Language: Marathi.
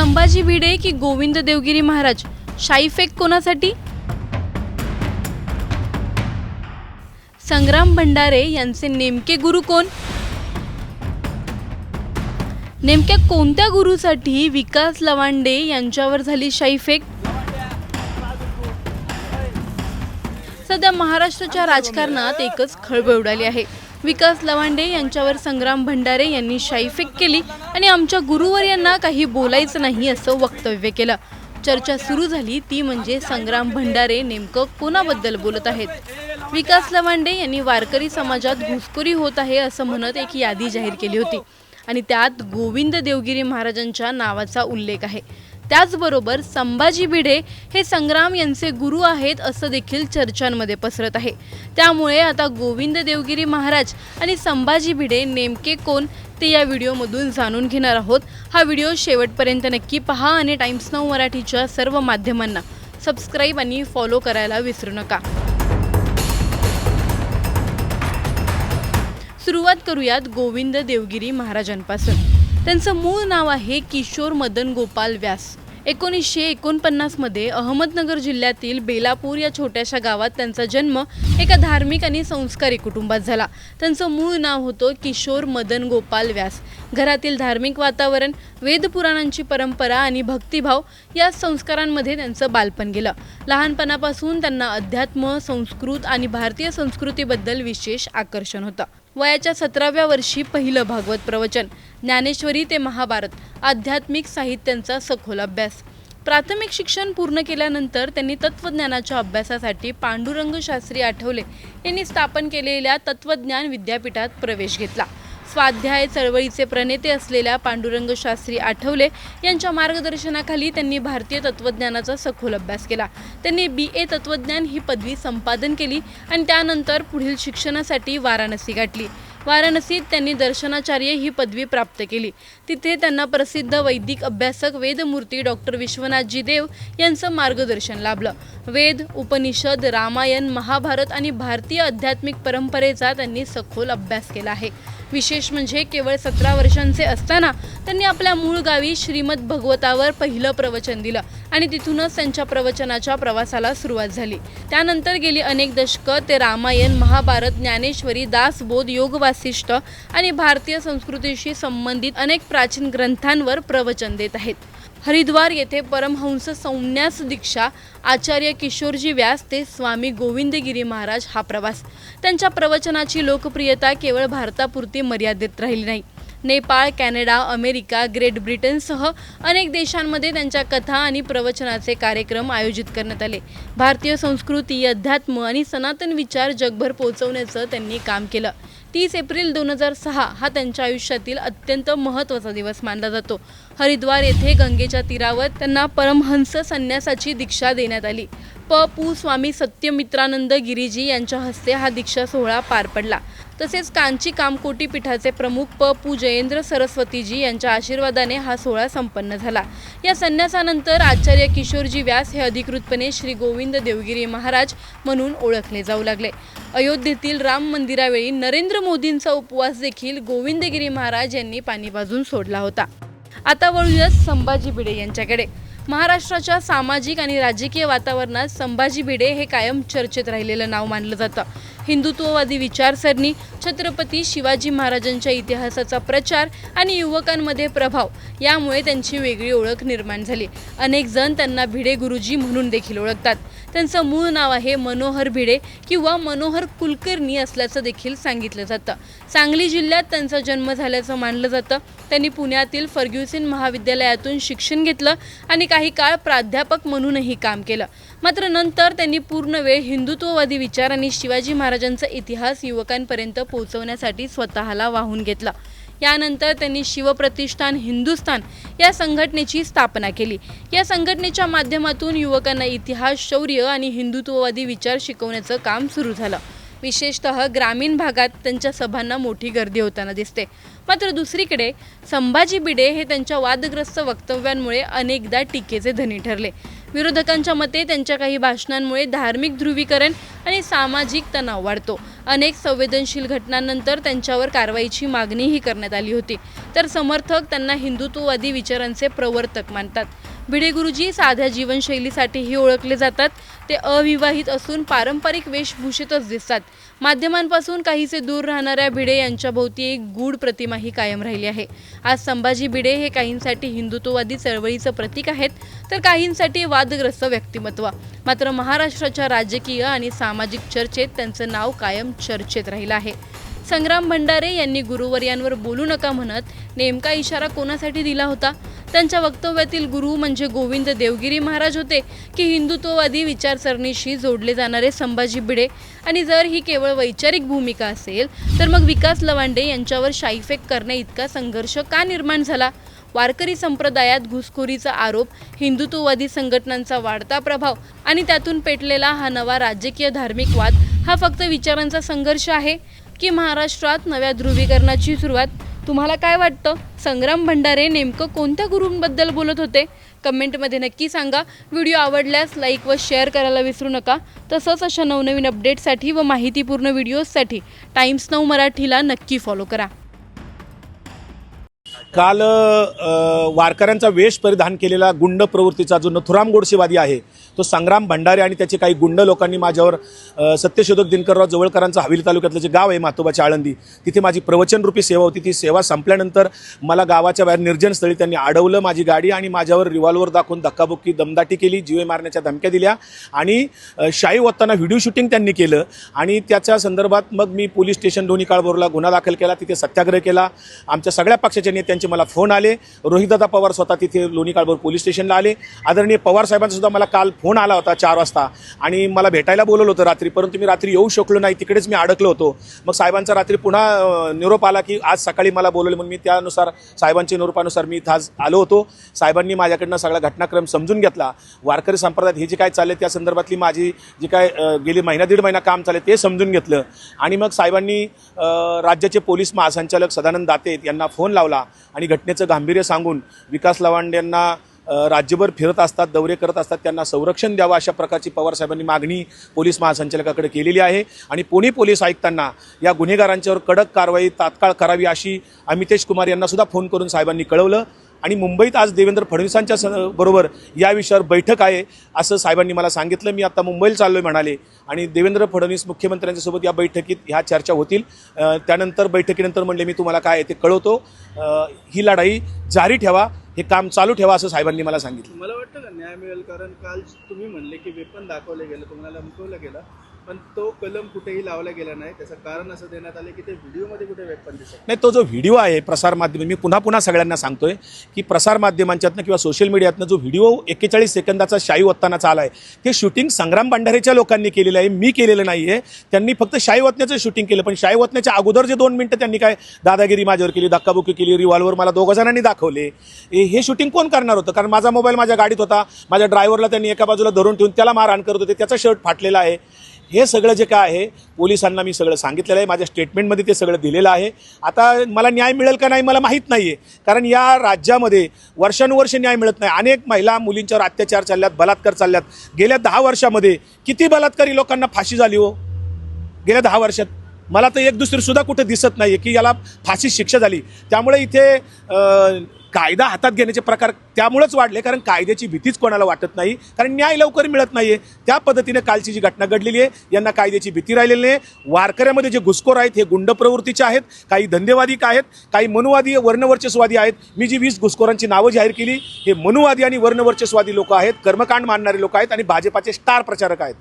संभाजी भिडे की गोविंद देवगिरी महाराज, शाईफेक कोणासाठी? संग्राम भंडारे यांचे नेमके गुरु कोण? नेमक्या कोणत्या गुरुसाठी विकास लवांडे यांच्यावर झाली शाईफेक? सध्या महाराष्ट्राच्या राजकारणात एकच खळबळ उडाली आहे। विकास लवांडे यांच्यावर संग्राम भंडारे यांनी शाईफेक केली आणि आमच्या गुरुवर यांना काही बोलायचं नाही असं वक्तव्य केलं। चर्चा सुरू झाली ती म्हणजे संग्राम भंडारे नेमकं कोणाबद्दल बोलत आहेत। विकास लवांडे यांनी वारकरी समाजात घुसखोरी होत आहे असं म्हणत एक यादी जाहीर केली होती आणि त्यात गोविंद देवगिरी महाराजांच्या नावाचा उल्लेख आहे। त्याचबरोबर संभाजी भिडे हे संग्राम यांचे गुरु आहेत असं देखील चर्चांमध्ये पसरत आहे। त्यामुळे आता गोविंद देवगिरी महाराज आणि संभाजी भिडे नेमके कोण ते या व्हिडिओमधून जाणून घेणार आहोत। हा व्हिडिओ शेवटपर्यंत नक्की पहा आणि टाइम्स नाऊ मराठीच्या सर्व माध्यमांना सबस्क्राईब आणि फॉलो करायला विसरू नका। सुरुवात करूयात गोविंद देवगिरी महाराजांपासून। त्यांचं मूळ नाव आहे किशोर मदन गोपाल व्यास। 1949 मध्ये अहमदनगर जिल्ह्यातील बेलापूर या छोट्याशा गावात त्यांचा जन्म एका धार्मिक आणि संस्कारी कुटुंबात झाला। त्यांचं मूळ नाव होतं किशोर मदन गोपाल व्यास। घरातील धार्मिक वातावरण, वेदपुराणांची परंपरा आणि भक्तिभाव या संस्कारांमध्ये त्यांचं बालपण गेलं। लहानपणापासून त्यांना अध्यात्म, संस्कृत आणि भारतीय संस्कृतीबद्दल विशेष आकर्षण होतं। वयाच्या 17व्या वर्षी पहिलं भागवत प्रवचन, ज्ञानेश्वरी ते महाभारत आध्यात्मिक साहित्यांचा सखोल अभ्यास। प्राथमिक शिक्षण पूर्ण केल्यानंतर त्यांनी तत्वज्ञानाच्या अभ्यासासाठी पांडुरंग शास्त्री आठवले यांनी स्थापन केलेल्या तत्वज्ञान विद्यापीठात प्रवेश घेतला। स्वाध्याय चळवळीचे प्रणेते असलेल्या पांडुरंग शास्त्री आठवले यांच्या मार्गदर्शनाखाली त्यांनी भारतीय तत्वज्ञानाचा सखोल अभ्यास केला। त्यांनी BA तत्वज्ञान ही पदवी संपादन केली आणि त्यानंतर पुढील शिक्षणासाठी वाराणसी गाठली। वाराणसीत त्यांनी दर्शनाचार्य ही पदवी प्राप्त केली। तिथे त्यांना प्रसिद्ध वैदिक अभ्यासक वेदमूर्ती डॉक्टर विश्वनाथजी देव यांचं मार्गदर्शन लाभलं। वेद, उपनिषद, रामायण, महाभारत आणि भारतीय आध्यात्मिक परंपरेचा त्यांनी सखोल अभ्यास केला आहे। विशेष म्हणजे केवळ 17 वर्षांचे असताना त्यांनी आपल्या मूळ गावी श्रीमद भगवतावर पहिलं प्रवचन दिलं आणि तिथूनच त्यांच्या प्रवचनाच्या प्रवासाला सुरुवात झाली। त्यानंतर गेली अनेक दशकं ते रामायण, महाभारत, ज्ञानेश्वरी, दासबोध, योग वासिष्ठ आणि भारतीय संस्कृतीशी संबंधित अनेक प्राचीन ग्रंथांवर प्रवचन देत आहेत। हरिद्वार येथे परमहंस संन्यास दीक्षा, आचार्य किशोरजी व्यास ते स्वामी गोविंदगिरी महाराज हा प्रवास। त्यांच्या प्रवचनाची लोकप्रियता केवळ भारतापुरती मर्यादित राहिली नाही। नेपाळ, कॅनडा, अमेरिका, ग्रेट ब्रिटनसह अनेक देशांमध्ये त्यांच्या कथा आणि प्रवचनाचे कार्यक्रम आयोजित करण्यात आले। भारतीय संस्कृती, अध्यात्म आणि सनातन विचार जगभर पोहोचवण्याचं त्यांनी काम केलं। 30 एप्रिल 2006 हा त्यांच्या आयुष्यातील अत्यंत महत्त्वाचा दिवस मानला जातो। हरिद्वार येथे गंगेच्या तीरावर त्यांना परमहंस संन्यासाची दीक्षा देण्यात आली। पु स्वामी सत्यमित्रानंद गिरीजी यांच्या हस्ते हा दीक्षा सोहळा पार पडला। तसेच कांची कामकोटी पीठाचे प्रमुख पु जयेंद्र सरस्वतीजी यांच्या आशीर्वादाने हा सोहळा संपन्न झाला। या संन्यासानंतर आचार्य किशोरजी व्यास हे अधिकृतपणे श्री गोविंद देवगिरी महाराज म्हणून ओळखले जाऊ लागले। अयोध्येतील राम मंदिरावेळी नरेंद्र मोदींचा उपवास देखील गोविंदगिरी महाराज यांनी पाणी पाजून सोडला होता। आता वळूया संभाजी भिडे यांच्याकडे। महाराष्ट्राच्या सामाजिक आणि राजकीय वातावरणात संभाजी भिडे हे कायम चर्चेत राहिलेलं नाव मानलं जातं। हिंदुत्ववादी विचारसरणी, छत्रपती शिवाजी महाराजांच्या इतिहासाचा प्रचार आणि युवकांमध्ये प्रभाव यामुळे त्यांची वेगळी ओळख निर्माण झाली। अनेक जण त्यांना भिडे गुरुजी म्हणून देखील ओळखतात। त्यांचं मूळ नाव आहे मनोहर भिडे किंवा मनोहर कुलकर्णी असल्याचं देखील सांगितलं जातं। सांगली जिल्ह्यात त्यांचा जन्म झाल्याचं मानलं जातं। त्यांनी पुण्यातील फर्ग्युसन महाविद्यालयातून शिक्षण घेतलं आणि काही काळ प्राध्यापक म्हणूनही काम केलं। मात्र नंतर त्यांनी पूर्ण वेळ हिंदुत्ववादी विचार आणि शिवाजी महाराजांचा इतिहास युवकांपर्यंत पोहोचवण्यासाठी स्वतःला वाहून घेतलं। यानंतर त्यांनी शिवप्रतिष्ठान हिंदुस्थान या संघटनेची स्थापना केली। या संघटनेच्या माध्यमातून युवकांना इतिहास, शौर्य आणि हिंदुत्ववादी विचार शिकवण्याचं काम सुरू झालं। विशेषतः ग्रामीण भागात त्यांच्या सभांना मोठी गर्दी होताना दिसते। मात्र दुसरीकडे संभाजी भिडे हे त्यांच्या वादग्रस्त वक्तव्यांमुळे अनेकदा टीकेचे धनी ठरले। विरोधकांच्या मते त्यांच्या काही भाषणांमुळे धार्मिक ध्रुवीकरण आणि सामाजिक तणाव वाढतो अनेक संवेदनशील घटनांनंतर त्यांच्यावर कारवाईची मागणीही करण्यात आली होती. तर समर्थक त्यांना हिंदुत्ववादी विचारांचे प्रवर्तक मानतात. भिडे गुरुजी साध्या जीवनशैलीसाठीही ओळखले जातात. ते अविवाहित असून पारंपरिक वेशभूषेतच दिसतात. माध्यमांपासून काहीसे दूर राहणाऱ्या भिडे यांच्या भोवती एक गूढ प्रतिमाही कायम राहिली आहे. आज संभाजी भिडे हे काहींसाठी हिंदुत्ववादी चळवळीचं प्रतीक आहेत, तर काहींसाठी वादग्रस्त व्यक्तिमत्व. मात्र महाराष्ट्राच्या राजकीय आणि सामाजिक चर्चेत त्यांचं नाव कायम चर्चेत राहिलं आहे. संग्राम भंडारे यांनी गुरुवर्यांवर बोलू नका म्हणत नेमका इशारा कोणासाठी दिला होता? त्यांच्या वक्तव्यातील गुरु म्हणजे गोविंद देवगिरी महाराज होते की हिंदुत्ववादी विचारसरणीशी जोडले जाणारे संभाजी भिडे? आणि जर ही केवळ वैचारिक भूमिका असेल तर मग विकास लवांडे यांच्यावर शाईफेक करण्या इतका संघर्ष का निर्माण झाला? वारकरी संप्रदायात घुसखोरीचा आरोप, हिंदुत्ववादी संघटनांचा वाढता प्रभाव आणि त्यातून पेटलेला हा नवा राजकीय धार्मिक वाद हा फक्त विचारांचा संघर्ष आहे की महाराष्ट्रात नव्या ध्रुवीकरणाची सुरुवात? तुम्हाला काय वाटतं? संग्राम भंडारे नेमकं कोणत्या गुरूंबद्दल बोलत होते? कमेंटमध्ये नक्की सांगा. व्हिडिओ आवडल्यास लाईक व शेअर करायला विसरू नका. तसंच अशा नवनवीन अपडेट्ससाठी व माहितीपूर्ण व्हिडिओजसाठी टाइम्स नाऊ मराठीला नक्की फॉलो करा. काल वारकऱ्यांचा वेश परिधान केलेला गुंड प्रवृत्तीचा जो नथुराम गोडसेवादी आहे तो संग्राम भंडारे आणि त्याचे काही गुंड लोकांनी माझ्यावर सत्यशोधक दिनकरराव जवळकरांचं हवेली तालुक्यातलं जे गाव आहे मातोबाची आळंदी, तिथे माझी प्रवचनरूपी सेवा होती. ती सेवा संपल्यानंतर मला गावाच्या बाहेर निर्जन स्थळी त्यांनी अडवलं, माझी गाडी आणि माझ्यावर रिव्हॉल्वर दाखवून धक्काबुक्की दमदाटी केली, जीवे मारण्याच्या धमक्या दिल्या आणि शाई ओतताना व्हिडिओ शूटिंग त्यांनी केलं. आणि त्याच्या संदर्भात मग मी पोलीस स्टेशन लोणी काळभोरला गुन्हा दाखल केला, तिथे सत्याग्रह केला. आमच्या सगळ्या पक्षाच्या नेत्यांचे मला फोन आले. रोहितदादा पवार स्वतः तिथे लोणी काळभोर पोलीस स्टेशनला आले. आदरणीय पवार साहेबांचा सुद्धा मला काल फोन आला होता 4 वाजता आणि मला भेटायला बोलवलं होतं रात्री, परंतु मी रात्री येऊ शकलो नाही, तिकडेच मी अडकलो होतो. मग साहेबांचा रात्री पुन्हा निरोप आला की आज सकाळी मला बोलवलं, म्हणून मी त्यानुसार साहेबांच्या निरोपानुसार मी इथं आज आलो होतो. साहेबांनी माझ्याकडनं सगळा घटनाक्रम समजून घेतला. वारकरी संप्रदायात हे जे काय चालले त्या संदर्भातली माझी जी काय गेली महिना दीड महिना काम चालले ते समजून घेतलं. आणि मग साहेबांनी राज्याचे पोलीस महासंचालक सदानंद दाते यांना फोन लावला आणि घटनेचं गांभीर्य सांगून विकास लवांडे यांना राज्यभर फिरत असतात, दौरे करत असतात, त्यांना संरक्षण द्यावं अशा प्रकारची पवारसाहेबांनी मागणी पोलीस महासंचालकाकडे केलेली आहे. आणि पुणे पोलीस आयुक्तांना या गुन्हेगारांच्यावर कडक कारवाई तात्काळ करावी अशी अमितेश कुमार यांना सुद्धा फोन करून साहेबांनी कळवलं. आणि मुंबईत आज देवेंद्र फडणवीसांच्या बरोबर या विषयावर बैठक आहे असं साहेबांनी मला सांगितलं. मी आता मुंबईला चाललोय म्हणाले आणि देवेंद्र फडणवीस मुख्यमंत्र्यांच्या सोबत या बैठकीत ह्या चर्चा होतील. त्यानंतर बैठकीनंतर म्हणले मी तुम्हाला काय ते कळवतो, ही लढाई जारी ठेवा, हे काम चालू ठेवा असं साहेबांनी मला सांगितलं. मला वाटतं का न्याय मिळेल? कारण काल तुम्ही म्हणले की वेपन दाखवले गेलं, तुम्हाला लमकवलं गेलं, पण तो कलम कुठेही लावला गेला नाही. त्याचं कारण असं देण्यात आले की ते व्हिडिओमध्ये कुठे वेपन दिसत नाही. तो जो व्हिडिओ आहे प्रसारमाध्यम, मी पुन्हा सगळ्यांना सांगतोय की प्रसारमाध्यमांच्यातनं किंवा सोशल मीडियातनं जो व्हिडिओ 41 सेकंदाचा शाई ओततानाचा आला आहे ते शूटिंग संग्राम भंडारेच्या लोकांनी केलेलं आहे, मी केलेलं नाही आहे. त्यांनी फक्त शाई ओतण्याचं शूटिंग केलं, पण शाई ओतण्याच्या अगोदर जे 2 मिनिटं त्यांनी काय दादागिरी माझ्यावर केली, धक्काबुक्की केली, रिव्हॉल्वर मला 2 जणांनी दाखवले. हे शूटिंग कोण करणार होतं? कारण माझा मोबाईल माझ्या गाडीत होता, माझ्या ड्रायव्हरला त्यांनी एका बाजूला धरून ठेवून त्याला मारहाण करत होते, त्याचा शर्ट फाटलेला आहे. हे सगळं जे काय आहे पोलिसांना मी सगळं सांगितलेलं आहे, माझ्या स्टेटमेंटमध्ये ते सगळं दिलेलं आहे. आता मला न्याय मिळेल का नाही मला माहीत नाही आहे, कारण या राज्यामध्ये वर्षानुवर्ष न्याय मिळत नाही. अनेक महिला मुलींच्यावर अत्याचार चालल्यात, बलात्कार चालल्यात. गेल्या 10 वर्षामध्ये किती बलात्कारी लोकांना फाशी झाली हो गेल्या 10 वर्षात? मला तर एक दुसरी सुद्धा कुठे दिसत नाही की याला फाशी शिक्षा झाली. त्यामुळे इथे कायदा हातात घेण्याचे प्रकार त्यामुळेच वाढले, कारण कायद्याची भीतीच कोणाला वाटत नाही, कारण न्याय लवकर मिळत नाही आहे. त्या पद्धतीने कालची जी घटना घडलेली आहे यांना कायद्याची भीती राहिलेली नाही. वारकऱ्यामध्ये जे घुसखोर आहेत हे गुंड प्रवृत्तीचे आहेत, काही धंदेवादी आहेत, काही मनुवादी वर्णवर्चस्वादी आहेत. मी जी 20 घुसखोरांची नावं जाहीर केली हे मनुवादी आणि वर्णवर्चस्वादी लोक आहेत, कर्मकांड मानणारे लोक आहेत आणि भाजपाचे स्टार प्रचारक आहेत.